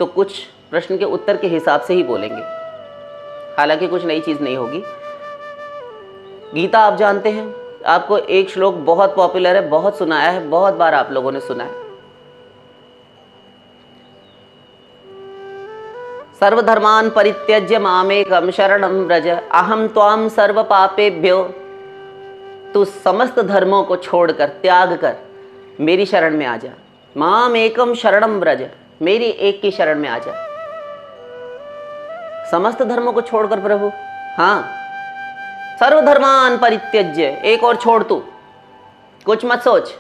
तो कुछ प्रश्न के उत्तर के हिसाब से ही बोलेंगे, हालांकि कुछ नई चीज़ नहीं होगी। गीता आप जानते हैं, आपको एक श्लोक बहुत पॉपुलर है, बहुत सुनाया है, बहुत बार आप लोगों ने सुना है। सर्वधर्मान् परित्यज्य मामेकं शरणं व्रज अहं त्वां सर्व पापेभ्यो। तू समस्त धर्मों को छोड़कर, त्याग कर मेरी शरण में आ जा। माम एकम शरणम व्रज, मेरी एक की शरण में आ जा। समस्त धर्मों को छोड़कर प्रभु, हाँ, सर्वधर्मान परित्यज्य, एक और छोड़, तू कुछ मत सोच,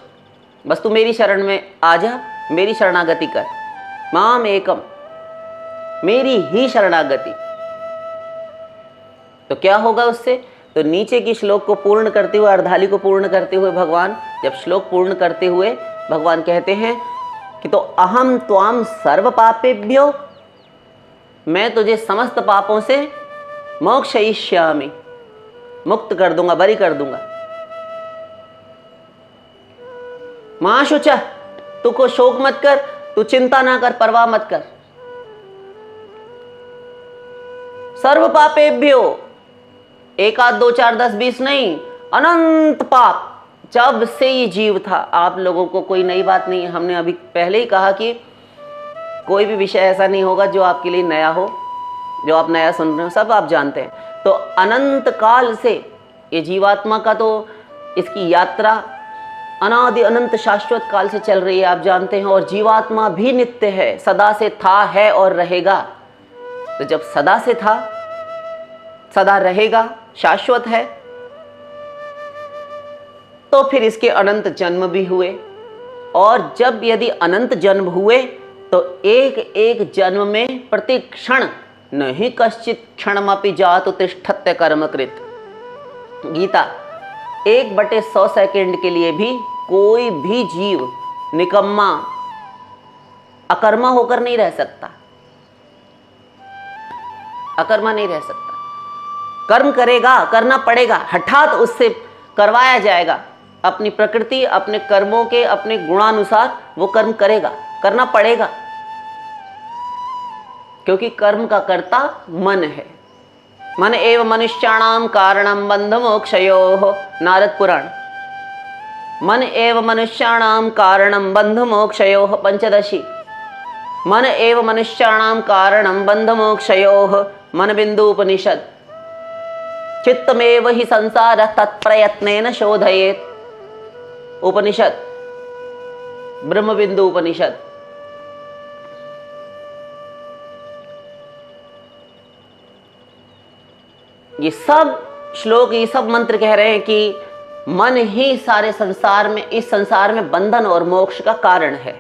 बस तू मेरी शरण में आ जा, मेरी शरणागति कर। माम एकम, मेरी ही शरणागति। तो क्या होगा उससे? तो नीचे की श्लोक को पूर्ण करते हुए, अर्धाली को पूर्ण करते हुए भगवान, जब श्लोक पूर्ण करते हुए भगवान कहते हैं कि तो अहम त्वाम सर्व पापेभ्यो, मैं तुझे समस्त पापों से मोक्षयिष्यामि, मुक्त कर दूंगा, बरी कर दूंगा। मां शुचा, तू को शोक मत कर, तू चिंता ना कर, परवाह मत कर। सर्व पापेभ्यो, 1 8 2 4 10 20 नहीं, अनंत पाप। जब से ये जीव था, आप लोगों को कोई नई बात नहीं है। हमने अभी पहले ही कहा कि कोई भी विषय ऐसा नहीं होगा जो आपके लिए नया हो, जो आप नया सुन रहे हो, सब आप जानते हैं। तो अनंत काल से ये जीवात्मा का तो इसकी यात्रा अनादि अनंत शाश्वत काल से चल रही है, आप जानते हैं। और जीवात्मा भी नित्य है, सदा से था, है और रहेगा। तो जब सदा से था, सदा रहेगा, शाश्वत है, तो फिर इसके अनंत जन्म भी हुए। और जब यदि अनंत जन्म हुए तो एक एक जन्म में प्रति क्षण नहीं कश्चित क्षणमपि जातु तिष्ठत्य कर्मकृत। गीता 1/100 सेकंड के लिए भी कोई भी जीव निकम्मा अकर्मा होकर नहीं रह सकता, अकर्मा नहीं रह सकता। कर्म करेगा, करना पड़ेगा, हठात उससे करवाया जाएगा। अपनी प्रकृति, अपने कर्मों के, अपने गुणानुसार वो कर्म करेगा, करना पड़ेगा, क्योंकि कर्म का कर्ता मन है। मन एव मनुष्याणाम कारणम बंध मोक्षयोः, नारद पुराण। मन एव मनुष्याणाम कारणम बंध मोक्षयोः, पंचदशी। मन एव मनुष्याणाम कारणम बंध मोक्षयोः, मन बिंदु उपनिषद। चित्तमेव हि संसार तत्प्रयत्नेन शोधयेत्, उपनिषद, ब्रह्म बिंदु उपनिषद। ये सब श्लोक, ये सब मंत्र कह रहे हैं कि मन ही सारे संसार में, इस संसार में बंधन और मोक्ष का कारण है।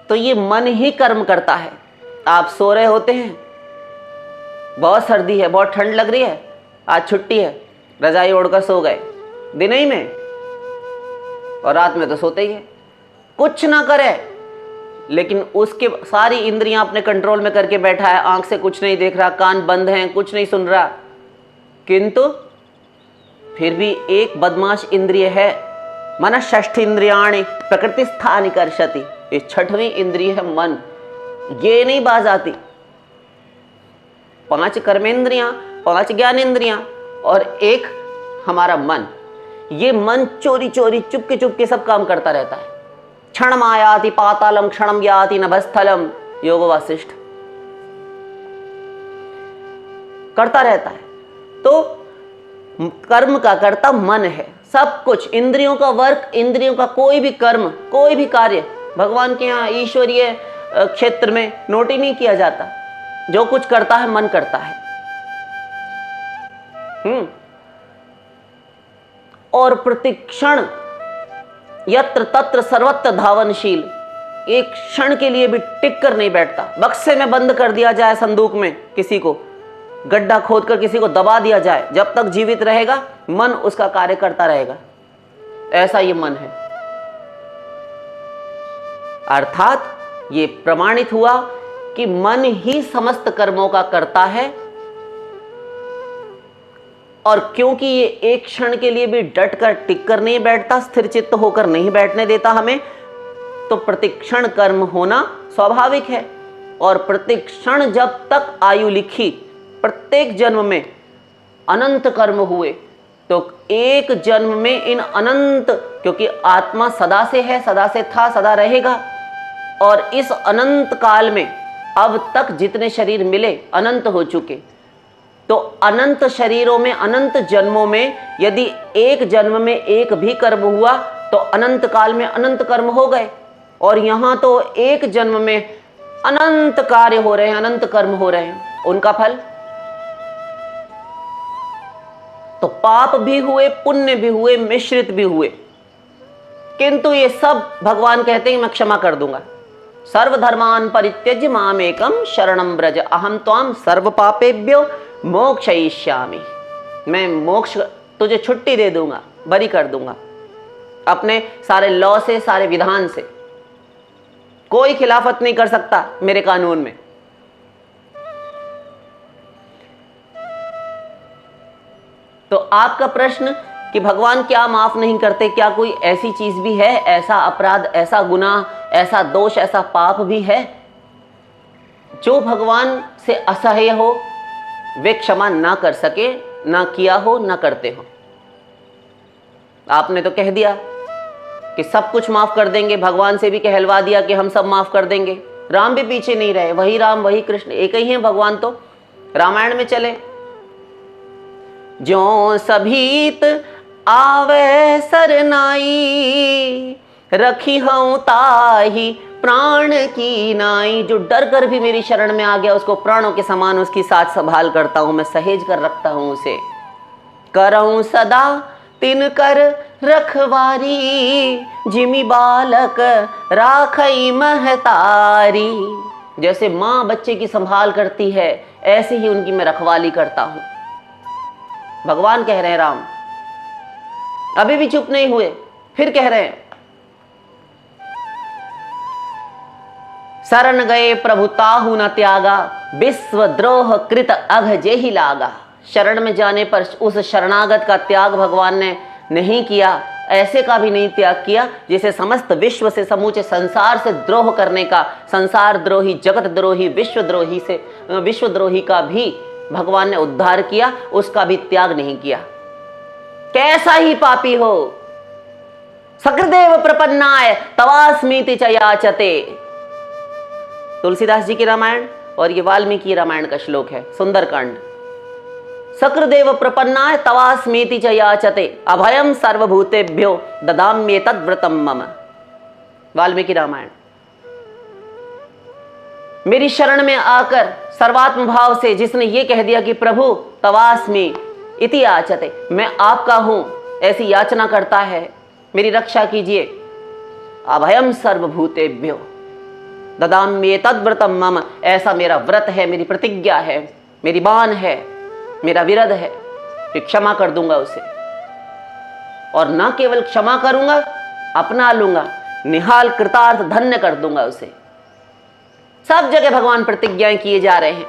तो ये मन ही कर्म करता है। आप सो रहे होते हैं, बहुत सर्दी है, बहुत ठंड लग रही है, आज छुट्टी है, रजाई ओढ़कर सो गए दिन ही में, और रात में तो सोते ही है, कुछ ना करे, लेकिन उसके सारी इंद्रियां अपने कंट्रोल में करके बैठा है। आंख से कुछ नहीं देख रहा, कान बंद हैं, कुछ नहीं सुन रहा, किंतु फिर भी एक बदमाश इंद्रिय है, मन षष्ठ इंद्रियाणि प्रकृतिस्थानि कर्षति। ये 6वीं इंद्रिय है मन, ये नहीं बाज आती। 5 कर्मेंद्रियां, 5 ज्ञानेंद्रियां और एक हमारा मन। ये मन चोरी चोरी, चुपके चुपके सब काम करता रहता है। क्षणम आयाति पातालम क्षणम याति नभस्थलम, योग वासिष्ठ, करता रहता है। तो कर्म का कर्ता मन है। सब कुछ इंद्रियों का वर्क, इंद्रियों का कोई भी कर्म, कोई भी कार्य भगवान के यहाँ ईश्वरीय क्षेत्र में नोट ही नहीं किया जाता। जो कुछ करता है मन करता है। और प्रतिक्षण यत्र तत्र सर्वत्र धावनशील, एक क्षण के लिए भी टिक कर नहीं बैठता। बक्से में बंद कर दिया जाए, संदूक में किसी को गड्ढा खोदकर किसी को दबा दिया जाए, जब तक जीवित रहेगा मन उसका कार्य करता रहेगा। ऐसा ये मन है। अर्थात ये प्रमाणित हुआ कि मन ही समस्त कर्मों का कर्ता है और क्योंकि ये एक क्षण के लिए भी डट कर टिक कर नहीं बैठता, स्थिर चित्त होकर नहीं बैठने देता हमें, तो प्रतिक्षण कर्म होना स्वाभाविक है। और प्रतिक्षण जब तक आयु लिखी, प्रत्येक जन्म में अनंत कर्म हुए, तो एक जन्म में इन अनंत, क्योंकि आत्मा सदा से है, सदा से था, सदा रहेगा, और इस अनंत काल में अब तक जितने शरीर मिले अनंत हो चुके, तो अनंत शरीरों में, अनंत जन्मों में यदि एक जन्म में एक भी कर्म हुआ तो अनंत काल में अनंत कर्म हो गए। और यहां तो एक जन्म में अनंत कार्य हो रहे हैं, अनंत कर्म हो रहे हैं, उनका फल तो पाप भी हुए, पुण्य भी हुए, मिश्रित भी हुए, किंतु ये सब भगवान कहते हैं मैं क्षमा कर दूंगा। सर्वधर्मान परित्यज्य मामेकम शरणं व्रज अहम त्वाम सर्व पापेभ्यो मोक्षयिष्यामि। मैं मोक्ष, तुझे छुट्टी दे दूंगा, बरी कर दूंगा अपने सारे लॉ से, सारे विधान से। कोई खिलाफत नहीं कर सकता मेरे कानून में। तो आपका प्रश्न कि भगवान क्या माफ नहीं करते, क्या कोई ऐसी चीज भी है, ऐसा अपराध, ऐसा गुनाह, ऐसा दोष, ऐसा पाप भी है जो भगवान से असह्य हो, वे क्षमा ना कर सके, ना किया हो, ना करते हो? आपने तो कह दिया कि सब कुछ माफ कर देंगे, भगवान से भी कहलवा दिया कि हम सब माफ कर देंगे। राम भी पीछे नहीं रहे, वही राम वही कृष्ण, एक ही है भगवान। तो रामायण में चले, ज्यों सभीत आवे सरनाई, रखी हूं ताही प्राण की नाई। जो डर कर भी मेरी शरण में आ गया, उसको प्राणों के समान उसकी साथ संभाल करता हूं, मैं सहेज कर रखता हूं उसे। करऊं सदा तिन कर रखवारी, जिमी बालक राखई महतारी। जैसे मां बच्चे की संभाल करती है, ऐसे ही उनकी मैं रखवाली करता हूं। भगवान कह रहे हैं, राम अभी भी चुप नहीं हुए, फिर कह रहे हैं, शरण गए प्रभु ताहु न त्यागा, विश्व द्रोह कृत अघ जेहि लागा। शरण में जाने पर उस शरणागत का त्याग भगवान ने नहीं किया, ऐसे का भी नहीं त्याग किया जिसे समस्त विश्व से, समूचे संसार से द्रोह करने का, संसार द्रोही, जगत द्रोही, विश्वद्रोही का भी भगवान ने उद्धार किया, उसका भी त्याग नहीं किया। कैसा ही पापी हो, सकृदेव प्रपन्नाय तवास्मीति च याचते। तुलसीदास जी की रामायण और ये वाल्मीकि रामायण का श्लोक है, सुंदरकांड। सकृदेव प्रपन्नाय तवास्मीति च याचते, अभयम सर्वभूतेभ्यो ददाम्येतद् व्रतम मम। वाल्मीकि रामायण। मेरी शरण में आकर सर्वात्म भाव से जिसने ये कह दिया कि प्रभु तवास्मि इति याचते, मैं आपका हूं, ऐसी याचना करता है, मेरी रक्षा कीजिए। अभयम सर्वभूतेभ्यो ददाम्येतद् व्रतम मम, ऐसा मेरा व्रत है, मेरी प्रतिज्ञा है, मेरी बान है, मेरा विरध है कि क्षमा कर दूंगा उसे। और न केवल क्षमा करूंगा, अपना लूंगा, निहाल कृतार्थ धन्य कर दूंगा उसे। सब जगह भगवान प्रतिज्ञाएं किए जा रहे हैं,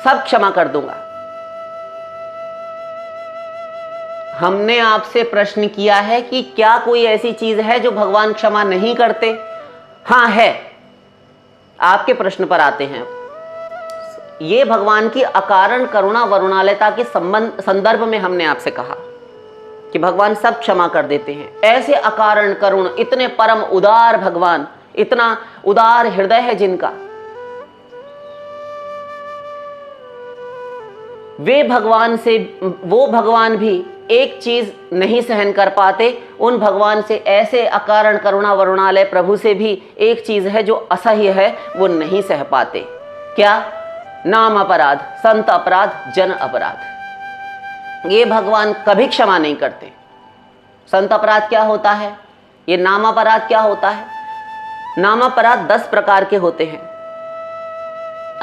सब क्षमा कर दूंगा। हमने आपसे प्रश्न किया है कि क्या कोई ऐसी चीज है जो भगवान क्षमा नहीं करते? हां है। आपके प्रश्न पर आते हैं। ये भगवान की अकारण करुणा वरुणालयता के संदर्भ में हमने आपसे कहा कि भगवान सब क्षमा कर देते हैं। ऐसे अकारण करुण, इतने परम उदार भगवान, इतना उदार हृदय है जिनका, वो भगवान भी एक चीज नहीं सहन कर पाते। उन भगवान से, ऐसे अकारण करुणा वरुणालय प्रभु से भी एक चीज है जो असह्य है, वो नहीं सह पाते। क्या? नाम अपराध, संत अपराध, जन अपराध। ये भगवान कभी क्षमा नहीं करते। संत अपराध क्या होता है? ये नाम अपराध क्या होता है? नाम अपराध 10 प्रकार के होते हैं,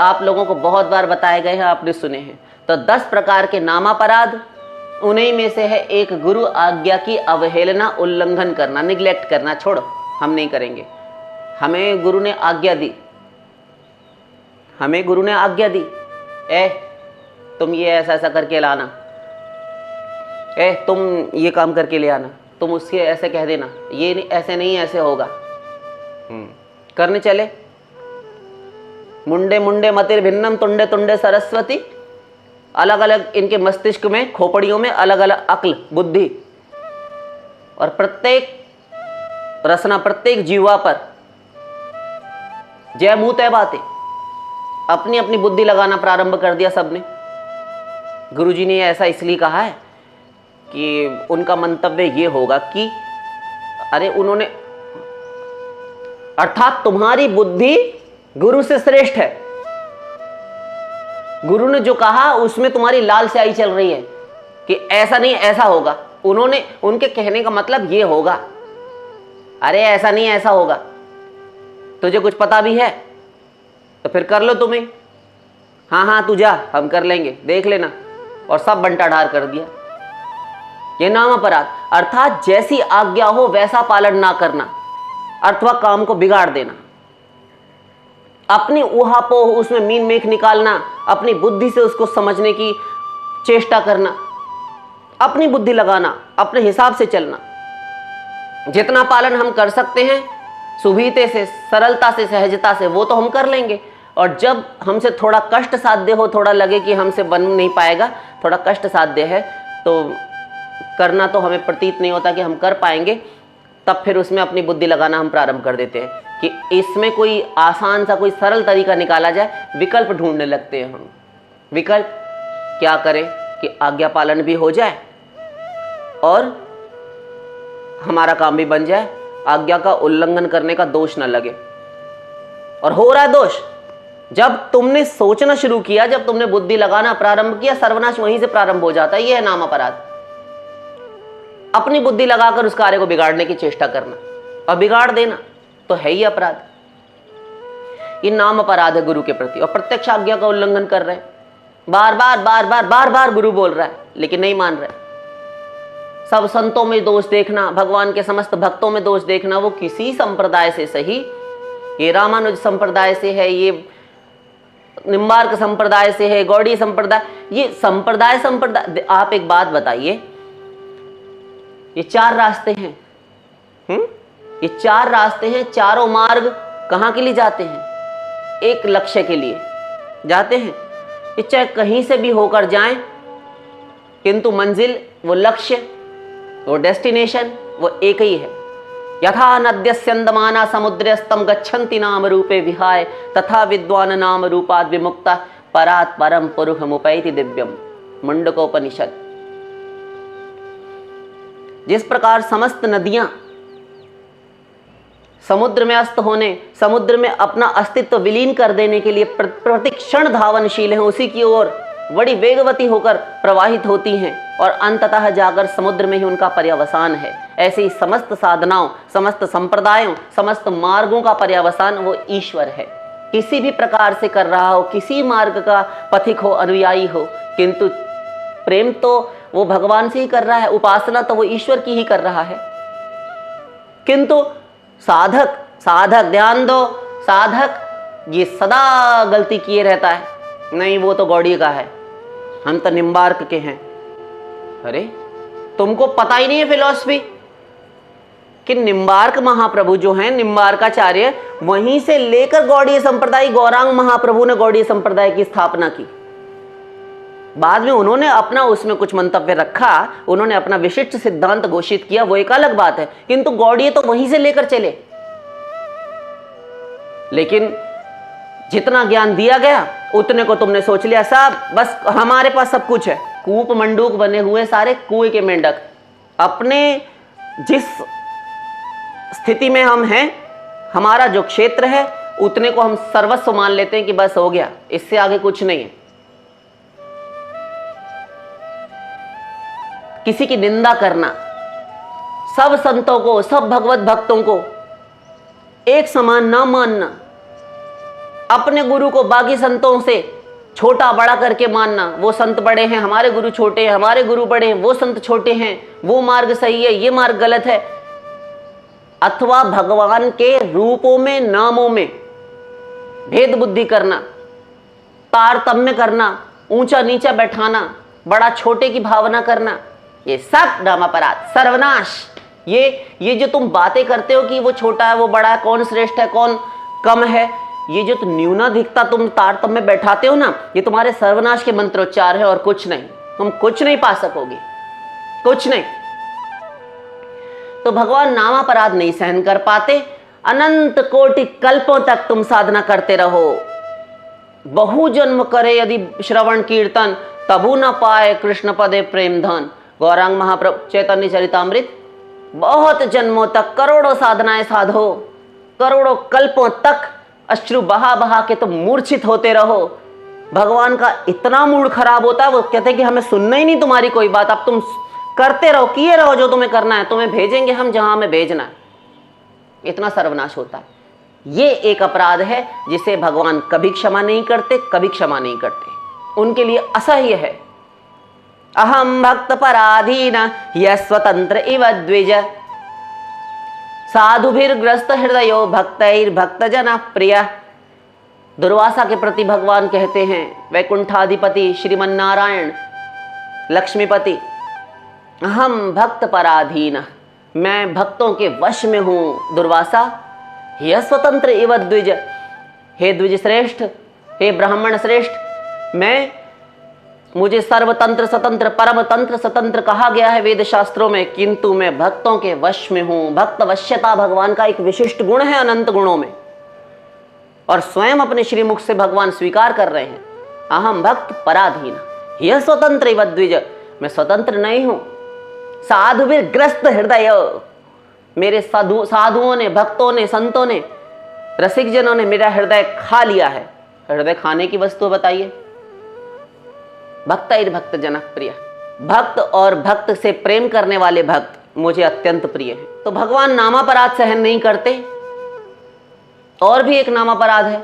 आप लोगों को बहुत बार बताए गए हैं, आपने सुने हैं। तो 10 प्रकार के नामापराध, उन्हीं में से है एक गुरु आज्ञा की अवहेलना, उल्लंघन करना, निग्लेक्ट करना। छोड़ो, हम नहीं करेंगे, हमें गुरु ने आज्ञा दी, हमें गुरु ने आज्ञा दी, तुम ये ऐसा ऐसा करके लाना, तुम ये काम करके ले आना, तुम उससे ऐसे कह देना, ये नहीं, ऐसे नहीं, ऐसे होगा। करने चले। मुंडे मुंडे मतिर भिन्नम तुंडे तुंडे सरस्वती, अलग अलग इनके मस्तिष्क में, खोपड़ियों में अलग अलग अक्ल बुद्धि, और प्रत्येक रसना, प्रत्येक जीवा पर जय मुंह तय बातें, अपनी अपनी बुद्धि लगाना प्रारंभ कर दिया सबने। गुरुजी ने ऐसा इसलिए कहा है कि उनका मंतव्य ये होगा कि अरे उन्होंने, अर्थात तुम्हारी बुद्धि गुरु से श्रेष्ठ है। गुरु ने जो कहा उसमें तुम्हारी लाल स्याही चल रही है कि ऐसा नहीं ऐसा होगा। उन्होंने, उनके कहने का मतलब ये होगा, अरे ऐसा नहीं ऐसा होगा। तुझे कुछ पता भी है तो फिर कर लो तुम्हें, हाँ हाँ तू जा, हम कर लेंगे, देख लेना, और सब बंटाढार कर दिया। ये नाम अपराध, अर्थात जैसी आज्ञा हो वैसा पालन ना करना, अथवा काम को बिगाड़ देना, अपनी ऊहापोह उसमें मीन मेख निकालना, अपनी बुद्धि से उसको समझने की चेष्टा करना, अपनी बुद्धि लगाना, अपने हिसाब से चलना। जितना पालन हम कर सकते हैं सुविधे से, सरलता से, सहजता से, वो तो हम कर लेंगे। और जब हमसे थोड़ा कष्ट साध्य हो, थोड़ा लगे कि हमसे बन नहीं पाएगा, थोड़ा कष्ट साध्य है, तो करना तो हमें प्रतीत नहीं होता कि हम कर पाएंगे, तब फिर उसमें अपनी बुद्धि लगाना हम प्रारंभ कर देते हैं कि इसमें कोई आसान सा, कोई सरल तरीका निकाला जाए। विकल्प ढूंढने लगते हैं हम। विकल्प क्या करें कि आज्ञा पालन भी हो जाए और हमारा काम भी बन जाए, आज्ञा का उल्लंघन करने का दोष न लगे। और हो रहा है दोष, जब तुमने सोचना शुरू किया, जब तुमने बुद्धि लगाना प्रारंभ किया, सर्वनाश वहीं से प्रारंभ हो जाता है। यह है नाम अपराध। अपनी बुद्धि लगाकर उस कार्य को बिगाड़ने की चेष्टा करना और बिगाड़ देना तो है ही अपराध। ये नाम अपराध है गुरु के प्रति। और प्रत्यक्ष आज्ञा का उल्लंघन कर रहे हैं, बार बार बार बार बार बार गुरु बोल रहा है लेकिन नहीं मान रहे। सब संतों में दोष देखना, भगवान के समस्त भक्तों में दोष देखना, वो किसी संप्रदाय से सही, ये रामानुज संप्रदाय से है, ये निम्बार्क संप्रदाय से है, गौड़ी संप्रदाय, ये संप्रदाय। आप एक बात बताइए, ये 4 रास्ते हैं, ये 4 रास्ते हैं, चारों मार्ग कहाँ के लिए जाते हैं? एक लक्ष्य के लिए जाते हैं। ये चाहे कहीं से भी होकर जाएं, किंतु मंजिल, वो लक्ष्य, वो डेस्टिनेशन, वो एक ही है। यथा नद्यस्यन्दमाना समुद्रस्तम गच्छन्ति नाम रूपे विहाय, तथा विद्वान नाम रूपाद विमुक्ता परात् परम पुरुषमुपैति दिव्यम। मुंडकोपनिषद। जिस प्रकार समस्त नदियां समुद्र में अस्त होने, समुद्र में अपना अस्तित्व विलीन कर देने के लिए प्रतिक्षण धावनशील हैं, उसी की ओर बड़ी वेगवती होकर प्रवाहित होती हैं और अंततः जाकर समुद्र में ही उनका पर्यवसान है, ऐसे ही समस्त साधनाओं, समस्त संप्रदायों, समस्त मार्गों का पर्यवसान वो ईश्वर है। किसी भी प्रकार से कर रहा हो, किसी मार्ग का पथिक हो, अनुयायी हो, किंतु प्रेम तो वो भगवान से ही कर रहा है, उपासना तो वो ईश्वर की ही कर रहा है। किंतु साधक ध्यान दो, साधक ये सदा गलती किए रहता है, नहीं वो तो गौड़ी का है, हम तो निम्बार्क के हैं। अरे तुमको पता ही नहीं है फिलॉसफी कि निम्बार्क महाप्रभु जो हैं, निम्बार्काचार्य, वहीं से लेकर गौड़ीय संप्रदाय, गौरांग महाप्रभु ने गौड़ीय संप्रदाय की स्थापना की। बाद में उन्होंने अपना उसमें कुछ मंतव्य रखा, उन्होंने अपना विशिष्ट सिद्धांत घोषित किया, वो एक अलग बात है, किंतु गौड़ीय तो वहीं से लेकर चले। लेकिन जितना ज्ञान दिया गया उतने को तुमने सोच लिया, सब बस हमारे पास सब कुछ है। कूप मंडूक बने हुए सारे कुएं के मेंढक। अपने जिस स्थिति में हम हैं, हमारा जो क्षेत्र है, उतने को हम सर्वस्व मान लेते हैं कि बस हो गया, इससे आगे कुछ नहीं है। किसी की निंदा करना, सब संतों को, सब भगवत भक्तों को एक समान ना मानना, अपने गुरु को बाकी संतों से छोटा बड़ा करके मानना, वो संत बड़े हैं, हमारे गुरु छोटे हैं, हमारे गुरु बड़े हैं, वो संत छोटे हैं, वो मार्ग सही है, ये मार्ग गलत है। अथवा भगवान के रूपों में, नामों में भेद बुद्धि करना, तारतम्य करना, ऊंचा नीचा बैठाना, बड़ा छोटे की भावना करना, ये सब नामापराध, सर्वनाश। ये जो तुम बातें करते हो कि वो छोटा है, वो बड़ा है, कौन श्रेष्ठ है, कौन कम है, ये जो न्यूनाधिकता तुम तारतम्य में बैठाते हो ना, ये तुम्हारे सर्वनाश के मंत्रोच्चार है और कुछ नहीं। तुम कुछ नहीं पा सकोगे, कुछ नहीं। तो भगवान नामापराध नहीं सहन कर पाते। अनंत कोटि कल्पों तक तुम साधना करते रहो, बहु जन्म करे यदि श्रवण कीर्तन, तबु न पाए कृष्ण पदे प्रेम धन। गौरांग महाप्रभु चैतन्य चरितामृत। बहुत जन्मों तक, करोड़ों साधनाएं साधो, करोड़ों कल्पों तक अश्रु बहा बहा के तुम मूर्छित होते रहो। भगवान का इतना मूड खराब होता है, वो कहते हैं कि हमें सुनना ही नहीं तुम्हारी कोई बात, अब तुम करते रहो, किए रहो जो तुम्हें करना है, तुम्हें भेजेंगे हम जहां हमें भेजना है। इतना सर्वनाश होता है। ये एक अपराध है जिसे भगवान कभी क्षमा नहीं करते, कभी क्षमा नहीं करते, उनके लिए असह्य है। अहम भक्त पराधीन यह स्वतंत्र इव द्विज, साधुभिर्ग्रस्त हृदयो भक्तैर भक्त जना प्रिय। दुर्वासा के प्रति भगवान कहते हैं, वैकुंठाधिपति श्रीमन नारायण लक्ष्मीपति, अहम भक्त पराधीन, मैं भक्तों के वश में हूं। दुर्वासा, यह स्वतंत्र इव द्विज, हे द्विज श्रेष्ठ, हे ब्राह्मण श्रेष्ठ, मुझे सर्वतंत्र स्वतंत्र परम तंत्र स्वतंत्र कहा गया है वेद शास्त्रों में, किंतु मैं भक्तों के वश में हूं। भक्त वश्यता भगवान का एक विशिष्ट गुण है अनंत गुणों में, और स्वयं अपने श्रीमुख से भगवान स्वीकार कर रहे हैं, अहम भक्त पराधीन यह स्वतंत्र इव द्विज, मैं स्वतंत्र नहीं हूं। साधुभिर्ग्रस्त हृदय, मेरे साधुओं ने, भक्तों ने, संतों ने, रसिक जनों ने मेरा हृदय खा लिया है। हृदय खाने की वस्तु बताइए। भक्तैर भक्त जनक प्रिय, भक्त और भक्त से प्रेम करने वाले भक्त मुझे अत्यंत प्रिय हैं। तो भगवान नामापराध सहन नहीं करते। और भी एक नामापराध है,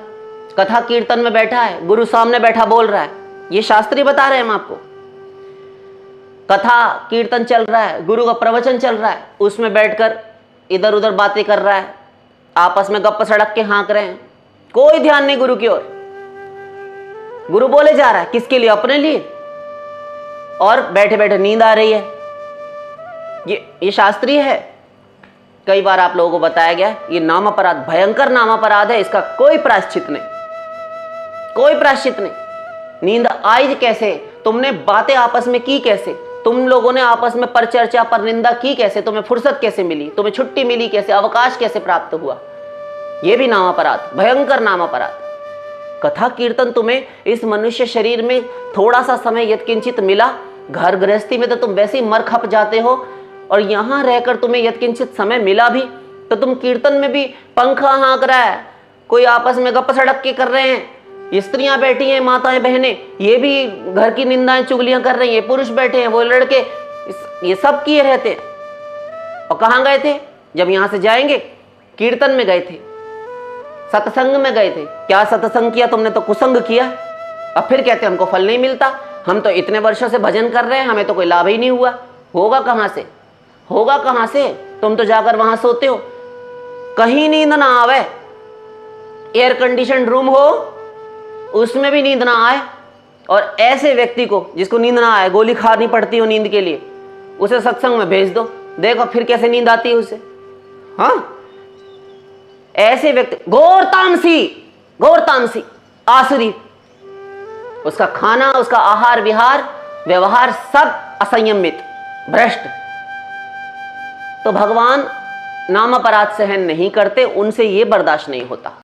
कथा कीर्तन में बैठा है, गुरु सामने बैठा बोल रहा है, ये शास्त्री बता रहे हैं हम आपको। कथा कीर्तन चल रहा है, गुरु का प्रवचन चल रहा है, उसमें बैठकर इधर उधर बातें कर रहा है, आपस में गप्प सड़क के हाँक रहे हैं, कोई ध्यान नहीं गुरु की ओर। गुरु बोले जा रहा है, किसके लिए? अपने लिए, और बैठे बैठे नींद आ रही है। ये शास्त्रीय है। कई बार आप लोगों को बताया गया, ये नाम अपराध भयंकर नाम अपराध है, इसका कोई प्रायश्चित नहीं, कोई प्रायश्चित नहीं। नींद आई कैसे? तुमने बातें आपस में की कैसे? तुम लोगों ने आपस में परचर्चा पर निंदा की कैसे? तुम्हें फुर्सत कैसे मिली? तुम्हें छुट्टी मिली कैसे? अवकाश कैसे प्राप्त हुआ? यह भी नाम अपराध, भयंकर नाम अपराध। कथा कीर्तन तुम्हें इस मनुष्य शरीर में थोड़ा सा समय यत्किंचित मिला, घर गृहस्थी में तो तुम वैसे ही मर खप जाते हो, और यहां रहकर तुम्हें यत्किंचित समय मिला भी तो तुम कीर्तन में भी पंखा हाँक रहा है, कोई आपस में गप सड़क के कर रहे हैं, स्त्रियां बैठी हैं, माताएं बहनें, ये भी घर की निंदाएं चुगलियां कर रही हैं, पुरुष बैठे हैं, वो लड़के, ये सब किए रहते हैं। और कहाँ गए थे? जब यहां से जाएंगे कीर्तन में गए थे, सत्संग में गए थे। क्या सत्संग किया तुमने? तो कुसंग किया। अब फिर कहते हमको फल नहीं मिलता, हम तो इतने वर्षों से भजन कर रहे हैं, हमें तो कोई लाभ ही नहीं हुआ। होगा कहां से? होगा कहां से? तुम तो जाकर वहां सोते हो, कहीं नींद ना आवे, एयर कंडीशन रूम हो उसमें भी नींद ना आए। और ऐसे व्यक्ति को जिसको नींद ना आए, गोली खानी पड़ती हो नींद के लिए, उसे सत्संग में भेज दो, देखो फिर कैसे नींद आती है उसे। हाँ, ऐसे व्यक्ति घोर तामसी आसुरी, उसका खाना, उसका आहार विहार व्यवहार सब असंयमित, भ्रष्ट। तो भगवान नाम अपराध सहन नहीं करते, उनसे यह बर्दाश्त नहीं होता।